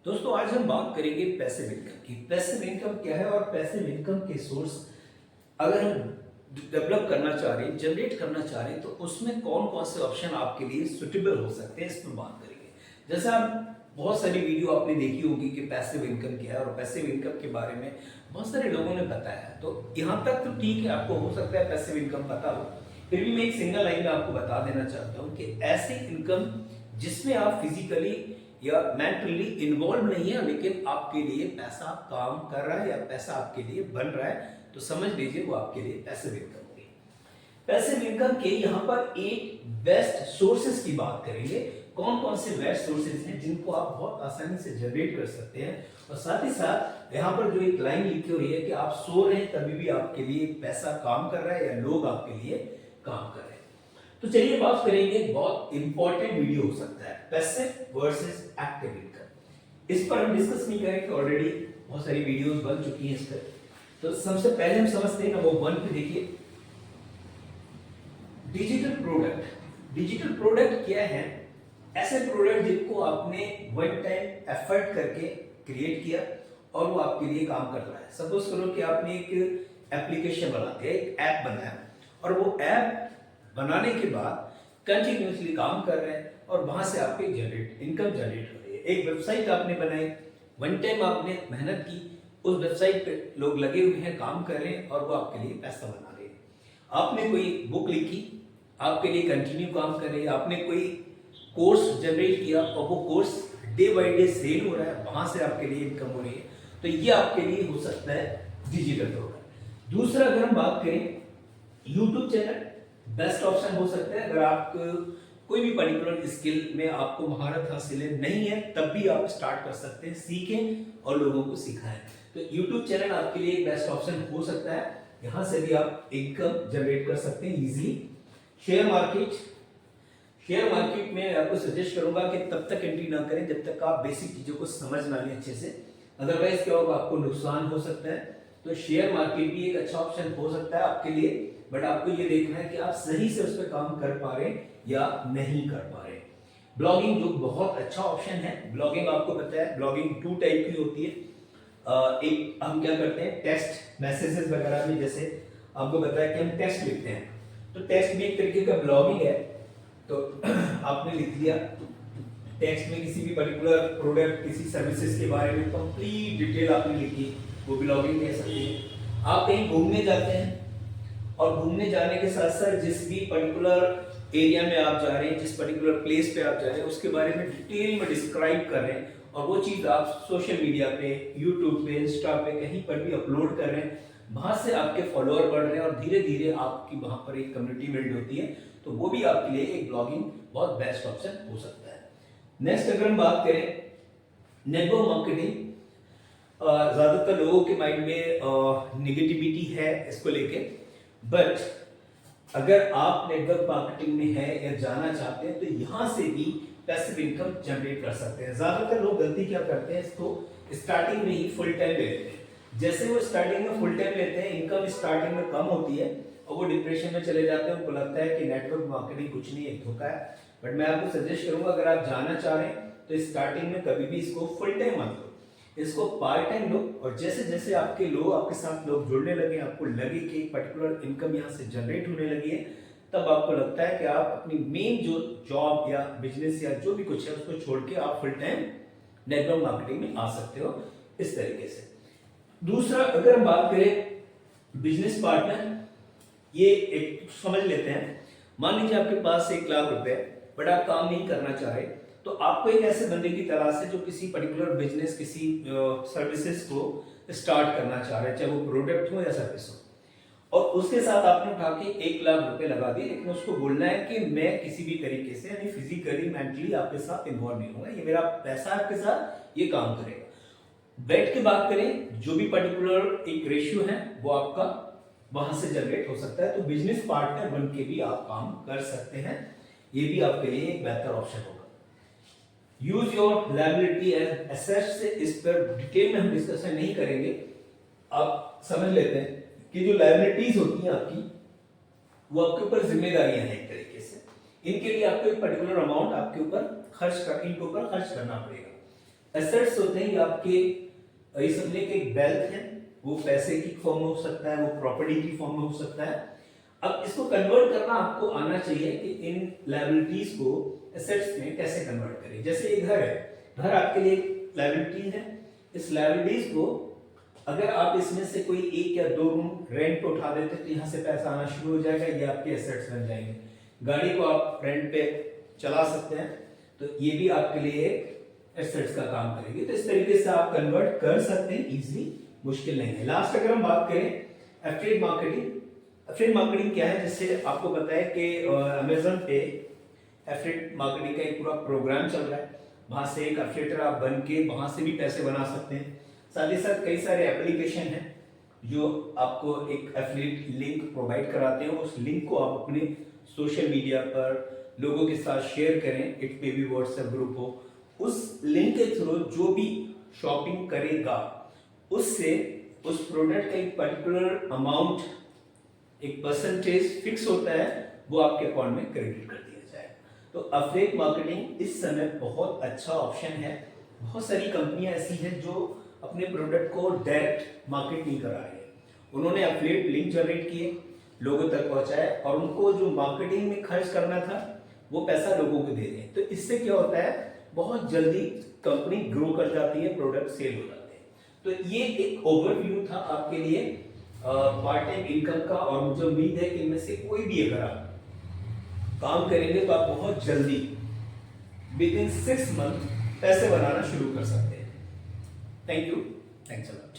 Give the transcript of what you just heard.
दोस्तों आज हम बात करेंगे पैसिव इनकम की। पैसिव इनकम क्या है और पैसिव इनकम के सोर्स अगर हम डेवलप करना चाह रहे हैं, जनरेट करना चाह रहे हैं, तो उसमें कौन कौन से ऑप्शन आपके लिए सुटेबल हो सकते हैं, इस पर बात करेंगे। जैसे आप बहुत सारी वीडियो आपने देखी होगी कि पैसिव इनकम क्या है और पैसिव इनकम के बारे में बहुत सारे लोगों ने बताया है। तो यहाँ तक तो ठीक है, आपको हो सकता है पैसिव इनकम पता हो, फिर भी मैं एक सिंगल लाइन में आपको बता देना चाहता हूँ कि ऐसी इनकम जिसमें आप फिजिकली या मेंटली इन्वॉल्व नहीं है, लेकिन आपके लिए पैसा काम कर रहा है या पैसा आपके लिए बन रहा है, तो समझ लीजिए वो आपके लिए पैसिव इनकम होगी। पैसिव इनकम के यहाँ पर एक बेस्ट सोर्सेज की बात करेंगे। कौन कौन से बेस्ट सोर्सेज हैं जिनको आप बहुत आसानी से जनरेट कर सकते हैं, और साथ ही साथ यहाँ पर जो एक लाइन लिखी हुई है कि आप सो रहे हैं तभी भी आपके लिए पैसा काम कर रहा है या लोग आपके लिए काम कर रहे हैं। तो चलिए बात करेंगे, बहुत इंपॉर्टेंट वीडियो हो सकता है पैसिव वर्सेस एक्टिव इनकम। इस पर हम डिस्कस नहीं करेंगे, ऑलरेडी बहुत सारी वीडियोस बन चुकी हैं इस पर। तो सबसे पहले हम समझते हैं नंबर 1 पे देखिए, डिजिटल प्रोडक्ट। डिजिटल प्रोडक्ट क्या है? ऐसे प्रोडक्ट जिनको आपने वन टाइम एफर्ट करके क्रिएट किया और वो आपके लिए काम कर रहा है। सपोज करो कि आपने एक एप्लीकेशन बना दिया, एक ऐप बनाया, और वो ऐप बनाने के बाद कंटिन्यूअसली काम कर रहे हैं और वहां से आपके इनकम जनरेट हो रही है। एक वेबसाइट आपने बनाई, वन टाइम आपने मेहनत की, उस वेबसाइट पे लोग लगे हुए हैं, काम कर रहे हैं और वो आपके लिए पैसा बना रहे हैं। आपने कोई बुक लिखी, आपके लिए कंटिन्यू काम कर रही है। आपने कोई कोर्स जनरेट किया और वो course day by day sale हो रहा है, वहां से आपके लिए इनकम हो रही है। तो ये आपके लिए हो सकता है डिजिटल प्रोडक्ट। दूसरा अगर हम बात करें, यूट्यूब चैनल बेस्ट ऑप्शन हो सकता है। अगर आप कोई भी पर्टिकुलर स्किल में आपको महारत हासिल नहीं है, तब भी आप स्टार्ट कर सकते हैं, सीखें और लोगों को सिखाएं। तो YouTube चैनल आपके लिए एक बेस्ट ऑप्शन हो सकता है, यहां से भी आप इनकम जनरेट कर सकते हैं easily. Share market. Share market में आपको सजेस्ट करूंगा कि तब तक एंट्री ना करें जब तक आप बेसिक चीजों को समझ ना लें अच्छे से, अदरवाइज क्या होगा, आपको नुकसान हो सकता है। तो शेयर मार्केट भी एक अच्छा ऑप्शन हो सकता है आपके लिए, बट आपको ये देखना है कि आप सही से उस पर काम कर पा रहे हैं या नहीं कर पा रहे। ब्लॉगिंग जो बहुत अच्छा ऑप्शन है। ब्लॉगिंग आपको पता है, ब्लॉगिंग 2 टाइप की होती है। एक हम क्या करते हैं, टेक्स्ट मैसेजेस वगैरह में, जैसे आपको पता है कि हम टेक्स्ट लिखते हैं, तो टेक्स्ट भी एक तरीके का ब्लॉगिंग है। तो आपने लिख दिया टेक्स्ट में किसी भी पर्टिकुलर प्रोडक्ट, किसी सर्विसेज के बारे में कंप्लीट डिटेल आपने लिखी, वो ब्लॉगिंग कह सकते हैं। आप कहीं घूमने जाते हैं और घूमने जाने के साथ साथ जिस भी पर्टिकुलर एरिया में आप जा रहे हैं, जिस पर्टिकुलर प्लेस पे आप जा रहे हैं, उसके बारे में डिटेल में डिस्क्राइब कर रहे हैं, और वो चीज आप सोशल मीडिया पे, यूट्यूब पे, इंस्टा पे, कहीं पर भी अपलोड कर रहे हैं, वहां से आपके फॉलोअर बढ़ रहे हैं और धीरे धीरे आपकी वहां पर एक कम्युनिटी बिल्ड होती है। तो वो भी आपके लिए एक ब्लॉगिंग बहुत बेस्ट ऑप्शन हो सकता है। नेक्स्ट अगर हम बात करें, नेटवर्क मार्केटिंग। ज्यादातर लोगों के माइंड में नेगेटिविटी है इसको लेके, बट अगर आप नेटवर्क मार्केटिंग में है या जाना चाहते हैं, तो यहां से भी पैसिव इनकम जनरेट कर सकते हैं। ज्यादातर लोग गलती क्या करते हैं, इसको स्टार्टिंग में ही फुल टाइम ले लेते हैं। जैसे वो स्टार्टिंग में फुल टाइम लेते हैं, इनकम स्टार्टिंग में कम होती है और वो डिप्रेशन में चले जाते हैं। उनको लगता है कि नेटवर्क मार्केटिंग कुछ नहीं, एक धोखा है। बट मैं आपको सजेस्ट करूंगा, अगर आप जाना चाह रहे हैं तो स्टार्टिंग में कभी भी इसको फुल टाइम मत लो, इसको पार्ट टाइम लो। और जैसे जैसे आपके साथ लोग जुड़ने लगे, आपको लगे कि एक पर्टिकुलर इनकम यहाँ से जनरेट होने लगी है, तब आपको लगता है कि आप अपनी मेन जो जॉब या बिजनेस या जो भी कुछ है उसको छोड़ के आप फुल टाइम नेटवर्क मार्केटिंग में आ सकते हो, इस तरीके से। दूसरा अगर हम बात करें बिजनेस पार्टनर, ये एक समझ लेते हैं। मान लीजिए आपके पास 1 लाख रुपए, बट आप काम नहीं करना चाह रहे, तो आपको एक ऐसे बंदे की तलाश है जो किसी पर्टिकुलर बिजनेस, किसी सर्विसेज को स्टार्ट करना चाह रहे हैं, चाहे वो प्रोडक्ट हो या सर्विस हो, और उसके साथ आपने उठा के 1 लाख रुपए लगा दिए। लेकिन उसको बोलना है कि मैं किसी भी तरीके से, यानी फिजिकली मेंटली आपके साथ इन्वॉल्व नहीं होगा, ये मेरा पैसा आपके साथ ये काम करेगा। बैठ के बात करें, जो भी पर्टिकुलर एक रेशियो है वो आपका वहां से जनरेट हो सकता है। तो बिजनेस पार्टनर बन के भी आप काम कर सकते हैं, ये भी आपके लिए एक बेहतर ऑप्शन होगा। Use your liability as asset से इस पर डिटेल में हम डिस्कशन नहीं करेंगे, आप समझ लेते हैं कि जो लायबिलिटीज होती हैं आपकी, वो आपके ऊपर जिम्मेदारियां हैं एक तरीके से। इनके लिए आपको एक पर्टिकुलर अमाउंट आपके ऊपर इनके ऊपर खर्च करना पड़ेगा। एसेट्स होते हैं ये आपके, ये समझिए कि एक वेल्थ है, वो पैसे की फॉर्म में हो सकता है, वो प्रॉपर्टी की फॉर्म में हो सकता है। अब इसको कन्वर्ट करना आपको आना चाहिए कि इन लायबिलिटीज को एसेट्स में कैसे कन्वर्ट करें। जैसे ये घर है, घर आपके लिए लायबिलिटी है। इस लायबिलिटीज को अगर आप इसमें से कोई एक या दो रूम रेंट पे उठा देते तो यहाँ से पैसा आना शुरू हो जाएगा, ये आपके एसेट्स बन जाएंगे। गाड़ी को आप रेंट पे चला सकते हैं, तो ये भी आपके लिए एसेट्स का काम करेगी। तो इस तरीके से आप कन्वर्ट कर सकते हैं इजीली, मुश्किल नहीं है। लास्ट अगर हम बात करें एफिलिएट मार्केटिंग, एफिलिएट मार्केटिंग क्या है, जैसे आपको पता है कि अमेज़न पे एफिलिएट मार्केटिंग का एक पूरा प्रोग्राम चल रहा है। वहां से एक एफिलिएटर आप बन के वहां से भी पैसे बना सकते हैं। साथ ही साथ कई सारे एप्लीकेशन हैं जो आपको एक एफिलिएट लिंक प्रोवाइड कराते हैं। उस लिंक को आप अपने सोशल मीडिया पर लोगों के साथ शेयर करें, इट पे भी व्हाट्सएप ग्रुप हो। उस लिंक के थ्रू जो भी शॉपिंग करेगा उससे उस प्रोडक्ट का एक पर्टिकुलर अमाउंट, एक परसेंटेज फिक्स होता है, वो आपके अकाउंट में क्रेडिट कर दिया जाएगा। तो एफिलिएट मार्केटिंग इस समय बहुत अच्छा ऑप्शन है। बहुत सारी कंपनियां ऐसी हैं जो अपने प्रोडक्ट को डायरेक्ट मार्केट नहीं करा रही है, उन्होंने एफिलिएट लिंक जनरेट किए, लोगों तक पहुंचाया और उनको जो मार्केटिंग में खर्च करना था वो पैसा लोगों को दे रहे हैं। तो इससे क्या होता है, बहुत जल्दी कंपनी ग्रो कर जाती है, प्रोडक्ट सेल हो जाते हैं। तो ये एक ओवरव्यू था आपके लिए पार्ट टाइम इनकम का, और मुझे उम्मीद है कि इनमें से कोई भी अगर आप काम करेंगे तो आप बहुत जल्दी विद इन 6 मंथ पैसे बनाना शुरू कर सकते हैं। Thank you, thanks a lot.